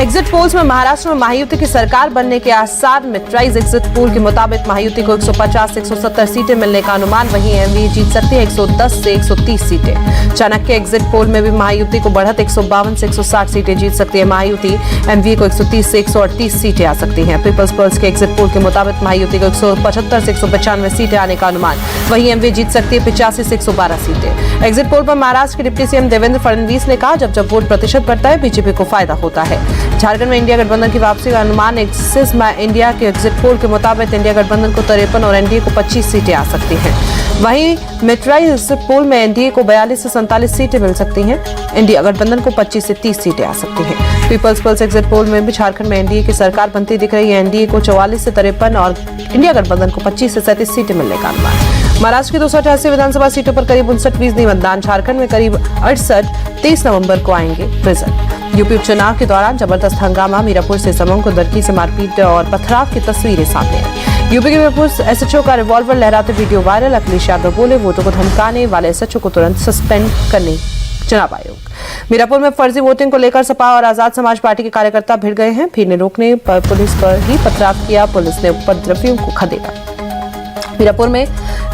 Exit polls में महाराष्ट्र में महायुति की सरकार बनने के आसार। मिट्राइज एग्जिट पोल के मुताबिक महायुति को 150 से 170 सीटें मिलने का अनुमान। वहीं एमवीए जीत सकती है 110 से 130 सीटें। चाणक्य एग्जिट पोल में भी महायुति को बढ़त 152 से 160 सीटें जीत सकती है महायुति। एमवीए को 130 से 138 सीटें आ सकती हैं। पीपल्स पल्स के एग्जिट पोल के मुताबिक महायुति को 175 से 195 सीटें आने का अनुमान। वहीं एमवीए जीत सकती है 85 से 112 सीटें। एग्जिट पोल पर महाराष्ट्र के डिप्टी सीएम देवेंद्र फडणवीस ने कहा, जब वोट प्रतिशत बढ़ता है बीजेपी को फायदा होता है। झारखंड में इंडिया गठबंधन की वापसी का अनुमान। एक्सिस इंडिया के एग्जिट पोल के मुताबिक इंडिया गठबंधन को 53 और एनडीए को 25 सीटें आ सकती हैं। वहीं मेट्राइज एग्जिट पोल में एनडीए को 42 से 47 सीटें मिल सकती हैं। इंडिया गठबंधन को 25 से 30 सीटें आ सकती हैं। पीपल्स पल्स एग्जिट पोल में भी झारखंड में एनडीए की सरकार बनती दिख रही है। एनडीए को 44 से 53 और इंडिया गठबंधन को 25 से 37 सीटें मिलने का अनुमान। महाराष्ट्र की 288 विधानसभा सीटों पर करीब 59% मतदान। झारखंड में करीब 68। 23 नवंबर को आएंगे रिजल्ट। यूपी उपचुनाव के दौरान जबरदस्त हंगामा। मीरापुर से समूह को दरकी से मारपीट और पथराव की तस्वीरें सामने आई। यूपी के मीरापुर एसएचओ का रिवॉल्वर लहराते वीडियो वायरल। अखिलेश यादव बोले, वोटों को धमकाने वाले एसएचओ को तुरंत सस्पेंड करने चुनाव आयोग। मीरापुर में फर्जी वोटिंग को लेकर सपा और आजाद समाज पार्टी के कार्यकर्ता भिड़ गए हैं। भीड़ ने रोकने पर पुलिस पर ही पथराव किया। पुलिस ने उपद्रवियों को खदेड़ा। मीरापुर में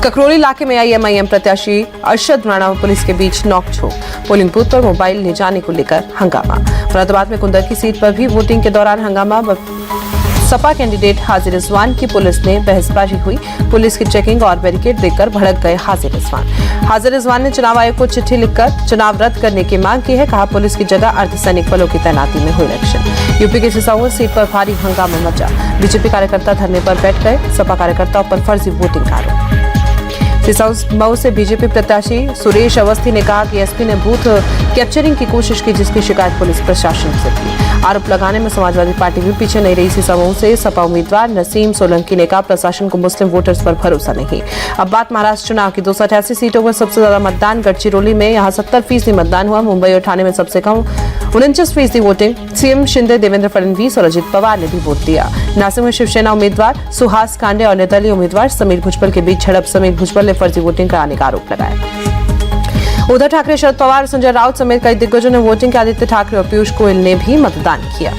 ककरोली इलाके में आईएमआईएम प्रत्याशी अरशद राणा और पुलिस के बीच नोकझोंक। पोलिंग बूथ पर मोबाइल ले जाने को लेकर हंगामा। मुरादाबाद में कुंदर की सीट पर भी वोटिंग के दौरान हंगामा। सपा कैंडिडेट हाजिर रिजवान की पुलिस ने बहसबाजी हुई। पुलिस की चेकिंग और बैरिकेड देखकर भड़क गए हाजिर रिजवान। हाजिर रिजवान ने चुनाव आयोग को चिट्ठी लिखकर चुनाव रद्द करने की मांग की है। कहा, पुलिस की जगह अर्धसैनिक बलों की तैनाती में हुई इलेक्शन। यूपी के सिसाऊ सीट पर भारी हंगामा मचा। बीजेपी कार्यकर्ता धरने पर बैठ गए। सपा कार्यकर्ताओं पर फर्जी वोटिंग का आरोप। सिसाऊ से बीजेपी प्रत्याशी सुरेश अवस्थी ने कहा कि एसपी ने बूथ कैप्चरिंग की कोशिश की, जिसकी शिकायत पुलिस प्रशासन से की। आरोप लगाने में समाजवादी पार्टी भी पीछे नहीं रही। सिसाऊ से सपा उम्मीदवार नसीम सोलंकी ने कहा, प्रशासन को मुस्लिम वोटर्स पर भरोसा नहीं। अब बात महाराष्ट्र चुनाव की। 288 सीटों पर सबसे ज्यादा मतदान गढ़चिरौली में, यहाँ 70% मतदान हुआ। मुंबई और ठाणे में सबसे कम 49% वोटिंग। सीएम शिंदे, देवेंद्र फडणवीस और अजित पवार ने भी वोट दिया। नासिक में शिवसेना उम्मीदवार सुहास कांडे और निर्दलीय उम्मीदवार समीर भुजबल के बीच झड़प। समीर भुजबल ने फर्जी वोटिंग कराने का आरोप लगाया। उद्धव ठाकरे, शरद पवार, संजय राउत समेत कई दिग्गजों ने वोटिंग किया। आदित्य ठाकरे और पीयूष गोयल ने भी मतदान किया।